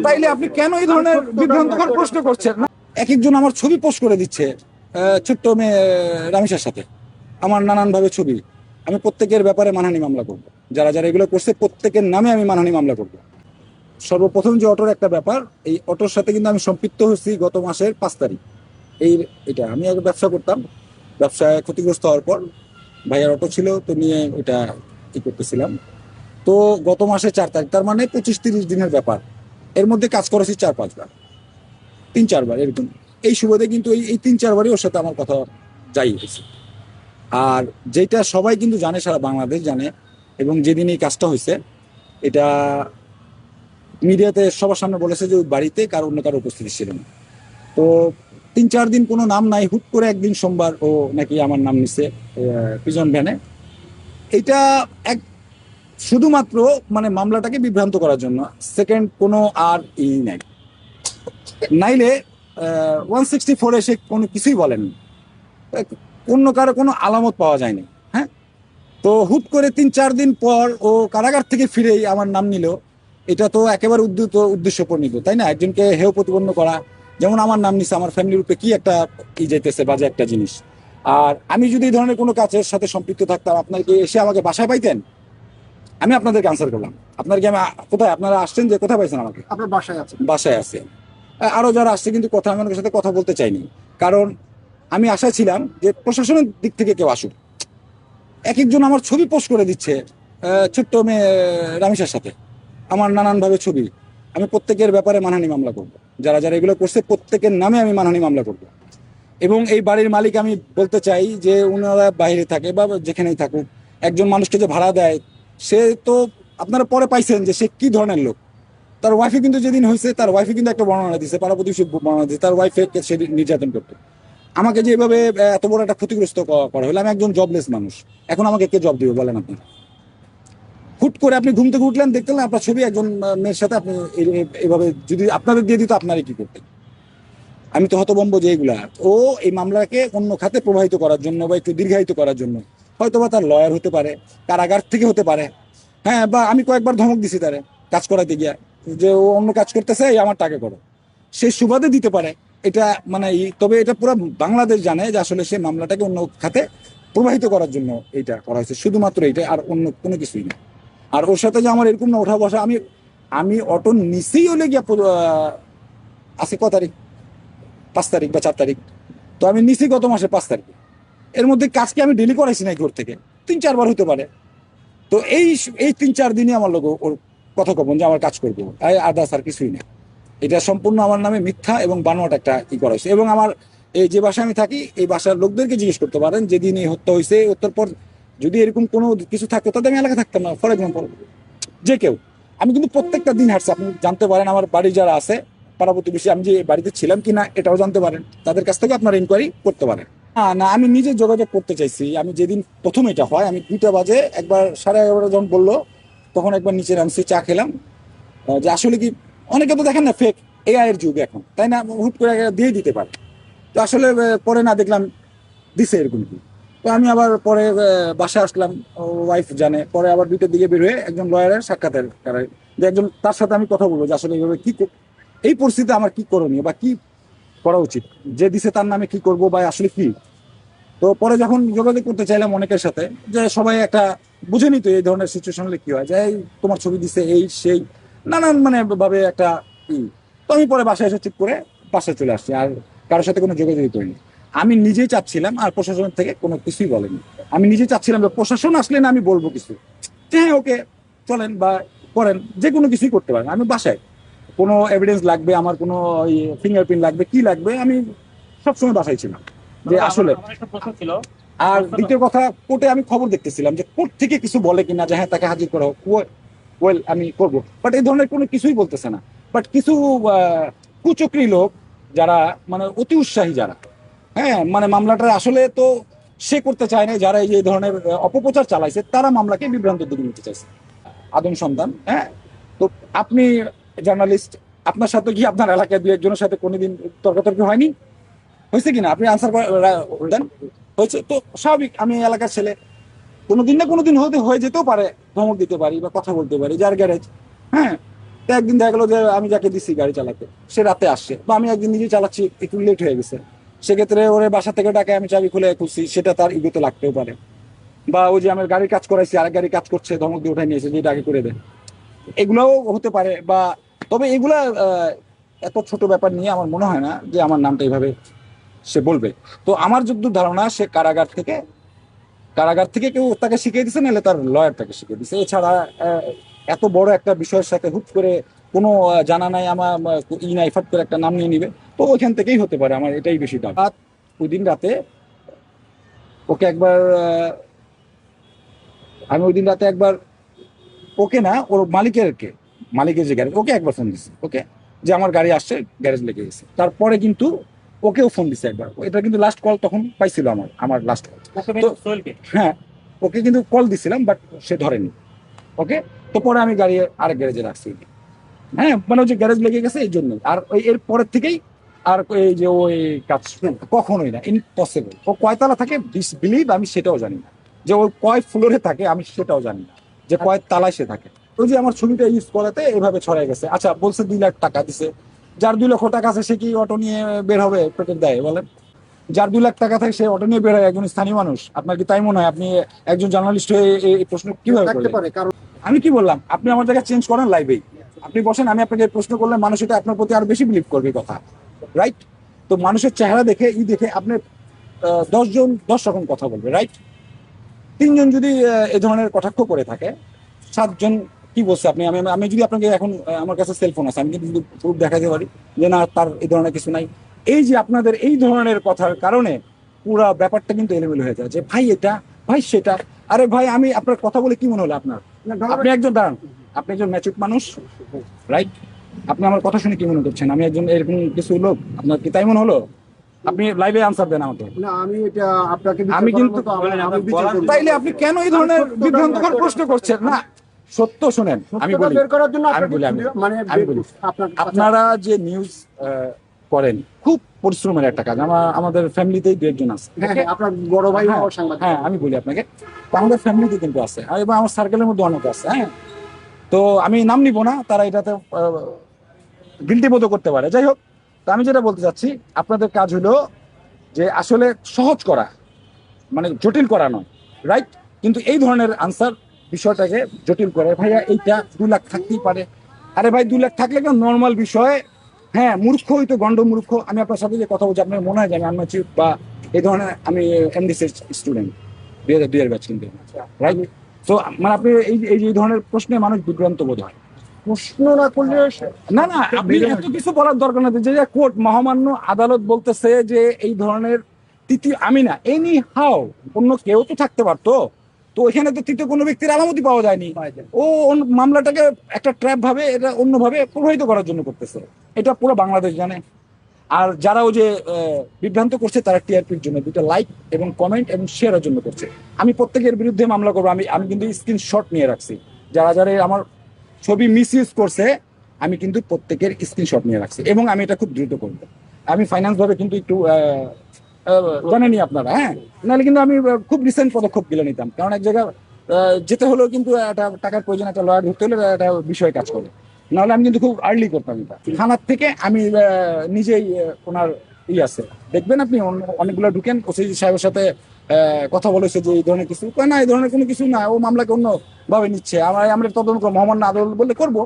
তাইলে আপনি কেন এই ধরনের বিভ্রান্তকর প্রশ্ন করছেন? এক একজন আমার ছবি পোস্ট করে দিচ্ছে, ছোট্ট মেয়ে রামিসার সাথে আমার নানান ভাবে ছবি। আমি প্রত্যেকের ব্যাপারে মানহানি মামলা করব। যারা যারা এগুলো করছে প্রত্যেকের নামে আমি মানহানি মামলা করব। সর্বপ্রথম যে অটোর একটা ব্যাপার, এই অটোর সাথে কিন্তু আমি সম্পৃক্ত হয়েছি গত মাসের 5 তারিখ। এই এটা আমি আগে ব্যবসা করতাম, ব্যবসায় ক্ষতিগ্রস্ত হওয়ার পর ভাইয়ার অটো ছিল, তো নিয়ে এটা ই করতেছিলাম। তো গত মাসে 4 তারিখ, তার মানে 25-30 দিনের ব্যাপার। এর মধ্যে কাজ করেছি 4-5 বার, 3-4 বার এরকম। এই সুবাদে কিন্তু এই 3-4 বারই ওর সাথে আমার কথা যাই হয়েছে। আর যেটা সবাই কিন্তু জানে, সারা বাংলাদেশ জানে, এবং যেদিন এই কাজটা হয়েছে এটা মিডিয়াতে সবার সামনে বলেছে যে ওই বাড়িতে কারো অন্য কারো উপস্থিতি ছিল না। তো 3-4 দিন কোনো নাম নাই, হুট করে একদিন সোমবার ও নাকি আমার নাম নিছে পিজন ভ্যানে। এটা এক শুধুমাত্র মানে মামলাটাকে বিভ্রান্ত করার জন্য, সেকেন্ড কোনো আর ই নাই। নাইলে 164 এসে কোনো কিছুই বলেনি, অন্য কারো কোনো আলামত পাওয়া যায়নি। হ্যাঁ, তো হুট করে 3-4 দিন পর ও কারাগার থেকে ফিরেই আমার নাম নিল। এটা তো একেবারে উদ্দেশ্য প্রণীত, তাই না? একজনকে হেয় প্রতিপন্ন করা, যেমন আমার নাম নিছে, আমার ফ্যামিলির উপরে কি একটা কি যাইতেছে, বাজে একটা জিনিস। আর আমি যদি এই ধরনের কোনো কাজের সাথে সম্পৃক্ত থাকতাম, আপনার কি এসে আমাকে বাসায় পাইতেন? আমি আপনাদেরকে আনসার করলাম। আপনার কি আমি কোথায় আপনারা আসছেন, যে কোথায় পাইছেন আমাকে? আপনার বাসায় আছে? বাসায় আছে। আরো যারা আসছে কিন্তু কথা আমি ওনাদের সাথে কথা বলতে চাইনি, কারণ আমি আশায় ছিলাম যে প্রশাসনের দিক থেকে কেউ আসুক। এক একজন আমার ছবি পোস্ট করে দিচ্ছে, ছোট্ট মেয়ে রামিসার সাথে আমার নানান ভাবে ছবি। আমি প্রত্যেকের ব্যাপারে মানহানি মামলা করব। যারা যারা এগুলো করছে প্রত্যেকের নামে আমি মানহানি মামলা করব। এবং এই বাড়ির মালিক, আমি বলতে চাই যে ওনারা বাইরে থাকে বা যেখানেই থাকুক, একজন মানুষকে যে ভাড়া দেয়, সে তো আপনারা পরে পাইছেন যে সে কি ধরনের লোক। তার ওয়াইফে কিন্তু যেদিন হয়েছে, তার ওয়াইফে কিন্তু একটা বর্ণনা দিচ্ছে, পাড়া প্রতিবেশী বর্ণনা দিচ্ছে, তার ওয়াইফে সে নির্যাতন করতো। আমাকে যে এভাবে এত বড় একটা ক্ষতিগ্রস্ত করা হলো, আমি একজন জবলেস মানুষ, এখন আমাকে কে জব দিবে বলেন আপনি? হুট করে আপনি ঘুম থেকে উঠলেন, দেখতেন আপনার ছবি একজন মেয়ের সাথে, আপনি এইভাবে যদি আপনাদের দিয়ে দিত, আপনারা কি করতেন? আমি তো হতভম্ব যে এগুলা ও এই মামলাকে অন্য খাতে প্রবাহিত করার জন্য বা একটু দীর্ঘায়িত করার জন্য, হয়তোবা তার লয়ার হতে পারে, কারাগার থেকে হতে পারে। হ্যাঁ, বা আমি কয়েকবার ধমক দিছি তারে কাজ করাতে গিয়া, যে ও অন্য কাজ করতেছে, এই আমার টাকা করো, সে সুবাদে দিতে পারে। এটা মানে তবে এটা পুরো বাংলাদেশ জানে যে আসলে সে মামলাটাকে অন্য খাতে প্রবাহিত করার জন্য এটা করা হয়েছে, শুধুমাত্র এটা, আর অন্য কোনো কিছুই না। আর ওর সাথে যে আমার এরকম না ওঠা বসা, আমি আমি অটো নিচেই হলে গিয়া আজকে ক তারিখ, 5 তারিখ বা 4 তারিখ, তো আমি নিছি গত মাসে 5 তারিখে। এর মধ্যে কাজকে আমি ডেলি করাইছি না ঘর থেকে, 3-4 বার হতে পারে। তো এই এই 3-4 দিনই আমার লোক ওর কথা কবেন যে আমার কাজ করবো, আদার্স আর কিছুই না। এটা সম্পূর্ণ আমার নামে মিথ্যা এবং বানোয়াট একটা ই করা হয়েছে। এবং আমার এই যে বাসায় আমি থাকি, এই বাসার লোকদেরকে জিজ্ঞেস করতে পারেন, যেদিন এই হত্যা হয়েছে উত্তর পর যদি এরকম কোনো কিছু থাকতো, তাহলে আমি এলাকা থাকতাম না। ফর এক্সাম্পল, যে কেউ, আমি কিন্তু প্রত্যেকটা দিন হাঁটছি। আপনি জানতে পারেন আমার বাড়ি যারা আছে, পাড়া প্রতিবেশী, আমি যে বাড়িতে ছিলাম কিনা এটাও জানতে পারেন, তাদের কাছ থেকে আপনারা ইনকোয়ারি করতে পারেন। না না, আমি নিজে যোগাযোগ করতে চাইছি। আমি যেদিন প্রথম এটা হয়, আমি 2টা বাজে একবার, 11:30 যখন বললো, তখন একবার নিচে নামছি, চা খেলাম। যে আসলে কি, অনেকে তো দেখেন না ফেক, এআই এর যুগ এখন, তাই না? হুট করে দিয়ে দিতে পারে। তো আসলে পরে না দেখলাম দিছে এরকম কি। তো আমি আবার পরে বাসায় আসলাম, ওয়াইফ জানে। পরে আবার 2টার দিকে বের হয়ে একজন লয়ারের সাক্ষাতের যে একজন, তার সাথে আমি কথা বলবো যে আসলে এইভাবে কি এই পরিস্থিতিতে আমার কি করণীয় বা কি করা উচিত, যে দিছে তার নামে কি করব বা আসলে কি। তো পরে যখন যোগাযোগ করতে চাইলাম অনেকের সাথে, যে সবাই একটা বুঝেনি তো এই ধরনের সিচুয়েশন হলে কি হয়, যে এই তোমার ছবি দিছে, এই সেই নানান মানে ভাবে একটা ই। তো আমি পরে বাসায় এসে ঠিক করে বাসায় চলে আসছি, আর কারোর সাথে কোনো যোগাযোগই করিনি। আমি নিজেই চাচ্ছিলাম, আর প্রশাসনের থেকে কোনো কিছুই বলেনি। আমি নিজেই চাচ্ছিলাম যে প্রশাসন আসলে না আমি বলবো কিছু, যে হ্যাঁ ওকে চলেন বা করেন, যে কোনো কিছুই করতে পারেন। আমি বাসায় কোনো এভিডেন্স লাগবে, আমার কোনো ফিঙ্গারপ্রিন্ট লাগবে, কি লাগবে, আমি সবসময় বাসায় ছিলাম। যে আসলে আমার একটা প্রশ্ন ছিল। আর প্রশ্নটা দ্বিতীয় কথা, কোর্টে আমি খবর দেখতেছিলাম যে কোর্ট থেকে কিছু বলে কিনা, যে হ্যাঁ তাকে হাজির করা হোক, ওয়েল আমি করবো, বাট এই ধরনের কোনো কিছুই বলতেছে না। বাট কিছু কুচক্রী লোক, যারা মানে অতি উৎসাহী, যারা হ্যাঁ মানে মামলাটা আসলে তো সে করতে চায় না, যারা এই ধরনের অপপ্রচার চালাইছে, তারা মামলাকে বিভ্রান্তের দিকে নিতে চাইছে। আদম সন্তান, হ্যাঁ। তো আপনি জার্নালিস্ট, আপনার সাথে কি আপনার এলাকায় 2-1 জনের সাথে কোনোদিন তর্কাতর্কি হয়নি? হয়েছে কিনা আপনি আনসার দেন। হয়েছে তো স্বাভাবিক, আমি এলাকার ছেলে, কোনোদিন না কোনোদিন হতে হয়ে যেতেও পারে, ধমক দিতে পারি বা কথা বলতে পারি, যার গ্যারেজ। হ্যাঁ, তো একদিন দেখা গেলো যে আমি যাকে দিছি গাড়ি চালাতে সে রাতে আসছে, বা আমি একদিন নিজে চালাচ্ছি, একটু লেট হয়ে গেছে, সেক্ষেত্রে ওরে বাসা থেকে ডাকে, আমি চাবি খুলে খুলছি, সেটা তার ইগোতে লাগতেও পারে। বা ওই যে আমার গাড়ির কাজ করাইছি, আরেক গাড়ি কাজ করছে, ধমক দিয়ে উঠাই নিয়েছে যে এটা আগে করে দেয়, এগুলাও হতে পারে। বা তবে এগুলা এত ছোট ব্যাপার নিয়ে আমার মনে হয় না যে আমার নামটা এইভাবে সে বলবে। তো আমার যতদূর ধারণা সে কারাগার থেকে কেউ তাকে শিখিয়ে দিছে, নাহলে তার লয়ার তাকে শিখিয়ে দিছে। এছাড়া এত বড় একটা বিষয়ের সাথে হুট করে কোনো জানা নাই আমার ই নাই, ফট করে একটা নাম নিয়ে নিবে, তো ওইখান থেকেই হতে পারে, আমার এটাই বেশি ডাউট। ওই দিন রাতে ওকে একবার আমি ওই দিন রাতে একবার, ওকে না, ওর মালিকের যে গ্যারেজ, ওকে একবার ফোন দিছি, ওকে, যে আমার গাড়ি আসছে, গ্যারেজ লেগে গেছে। তারপরে কিন্তু ওকেও ফোন দিছে একবার, এটা কিন্তু লাস্ট কল তখন পাইছিল, আমার লাস্ট কল। তো হ্যাঁ, ওকে কিন্তু কল দিছিলাম, বাট সে ধরেনি। ওকে, তো পরে আমি গাড়ি আরেক গ্যারেজে রাখছি। হ্যাঁ, মানে ওই যে গ্যারেজ লেগে গেছে এই জন্য। আর ওই এর পরের থেকেই আর এই যে ওই কাজ কখনোই না, ইম্পসিবল। ও কয়তলা থাকে বিলিভ আমি সেটাও জানি না, যে ও কয় ফ্লোরে থাকে আমি সেটাও জানি না, যে কয় তালায় সে থাকে। ওই যে আমার ছবিটা ইউজ করাতে এভাবে ছড়াই গেছে। আচ্ছা, বলছে 2 লাখ টাকা দিছে, যার 2 লক্ষ টাকা আছে সে কি অটো নিয়ে বের হবে পেটের দায়ে বলেন? যার 2 লাখ টাকা থাকে সে অটো নিয়ে বের হয়, একজন স্থানীয় মানুষ? আপনার কি তাই মনে হয়? আপনি একজন জার্নালিস্ট হয়ে এই প্রশ্ন কিভাবে থাকতে করলেন? পারে কারণ আমি কি বললাম? আপনি আমার জায়গায় চেঞ্জ করেন লাইভেই, আপনি বসেন, আমি আপনাকে প্রশ্ন করলে মানুষ এটা আপনার প্রতি আরো বেশি বিলিভ করবে এই কথা, রাইট? তো মানুষের চেহারা দেখে দেখে আপনি 10 জন 10 রকম কথা বলবে, রাইট? 3 জন যদি এ ধরনের কটাক্ষ করে থাকে, 7 জন কি বলছে আপনি? আমি যদি আপনাকে এখন আমার কাছে সেলফোন আছে, আমি কিন্তু প্রুফ দেখাতে পারি যে না, তার এই ধরনের কিছু নাই। এই যে আপনাদের এই ধরনের কথার কারণে পুরা ব্যাপারটা কিন্তু এলোমেলো হয়ে যায়, যে ভাই এটা, ভাই সেটা। আরে ভাই, আমি আপনার কথা বলে কি মনে হলো আপনার? আপনি একজন দাঁড়ান, আপনি একজন ম্যাচুর মানুষ, রাইট? আপনি আমার কথা শুনে কি মনে করছেন? আমি একজন এরকম কিছু লোক, আপনার কি তাই মনে হলো? আপনি লাইভে আনসার দেন আমাকে। না, আমি এটা আপনাকে আমি কিন্তু আমি বিচার করি। তাইলে আপনি কেন এই ধরনের সত্যটা বিভ্রান্তকর প্রশ্ন করছেন? না, সত্য শোনেন, আমি সত্যটা বলি, বের করার জন্য আমি আপনাকে বলি, মানে আমি বলি, আপনার আপনারা যে নিউজ করেন, খুব পরিশ্রমের একটা কাজ। আমাদের ফ্যামিলিতেই 2 একজন আছে। হ্যাঁ Okay? হ্যাঁ, আপনার বড় ভাই হ্যাঁ, সাংবাদিক। হ্যাঁ, আমি বলি আপনাকে, তো আমাদের ফ্যামিলিতে কিন্তু আছে, আর এবং আমার সার্কেলের মধ্যে অনেক আছে। হ্যাঁ, তো আমি নাম নিব না, তারা এটাতে গিল্টি বোধ করতে পারে। যাই হোক, তো আমি যেটা বলতে চাচ্ছি, আপনাদের কাজ হলো যে আসলে সহজ করা, মানে জটিল করা নয়, রাইট? কিন্তু এই ধরনের আনসার বিষয়টাকে জটিল করে, ভাইয়া এইটা 2 লাখ থাকতেই পারে। আরে ভাই, 2 লাখ থাকলে কেন, নর্মাল বিষয়। হ্যাঁ, মূর্খ হইতো গন্ড মূর্খ। আমি আপনার সাথে যে কথা বলছি, আপনার মনে হয় যে আমি আনম্যাচিউর বা এই ধরনের, আমি এমডিসি স্টুডেন্ট, 2002 এর ব্যাচ কিন্তু, রাইট? তো মানে আপনি এই ধরনের প্রশ্নে মানুষ বিভ্রান্ত বোধ হয়। প্রশ্ন না করলে না না, আপনি এত কিছু বলার দরকার নেই, যে কোর্ট, মহামান্য আদালত বলতেছে যে এই ধরনের তৃতীয়, আমি না, এনি হাও, অন্য কেউ তো থাকতে পারতো। তো ওইখানে তো তৃতীয় কোনো ব্যক্তির আলামতি পাওয়া যায়নি। ও মামলাটাকে একটা ট্র্যাপ ভাবে, এটা অন্যভাবে প্রভাবিত করার জন্য করতেছে। এটা পুরো বাংলাদেশ জানে। আর যারা ওই যে বিভ্রান্ত করছে, তারা টিআরপির জন্য 2টা লাইক এবং কমেন্ট এবং শেয়ারের জন্য করছে। আমি প্রত্যেকের বিরুদ্ধে মামলা করবো। আমি কিন্তু স্ক্রিনশট নিয়ে রাখছি, যারা যারা আমার ছবি মিস ইউজ করছে, আমি কিন্তু প্রত্যেকের স্ক্রিনশট নিয়ে রাখছি, এবং আমি এটা খুব দ্রুত করবো। আমি ফাইন্যান্স ভাবে কিন্তু একটু জানেনি আপনারা, হ্যাঁ, নাহলে কিন্তু আমি খুব রিসেন্ট পদক্ষেপ গেলে নিতাম, কারণ এক জায়গায় যেতে হলেও কিন্তু একটা টাকার প্রয়োজন, একটা লয়ার ধরতে হলে একটা বিষয় কাজ করে। নাহলে আমি কিন্তু খুব আর্লি করতাম এটা। থানার থেকে আমি নিজেই ওনার আছে, দেখবেন আপনি, অনেকগুলো ঢুকেন, ওসি সাহেবের সাথে কথা বলেছে যে এই ধরনের কিছু, না এই ধরনের কোনো কিছু না, ও মামলাকে অন্য ভাবে নিচ্ছে, আমরা তদন্ত মহামান্য আদালত বললে করবো।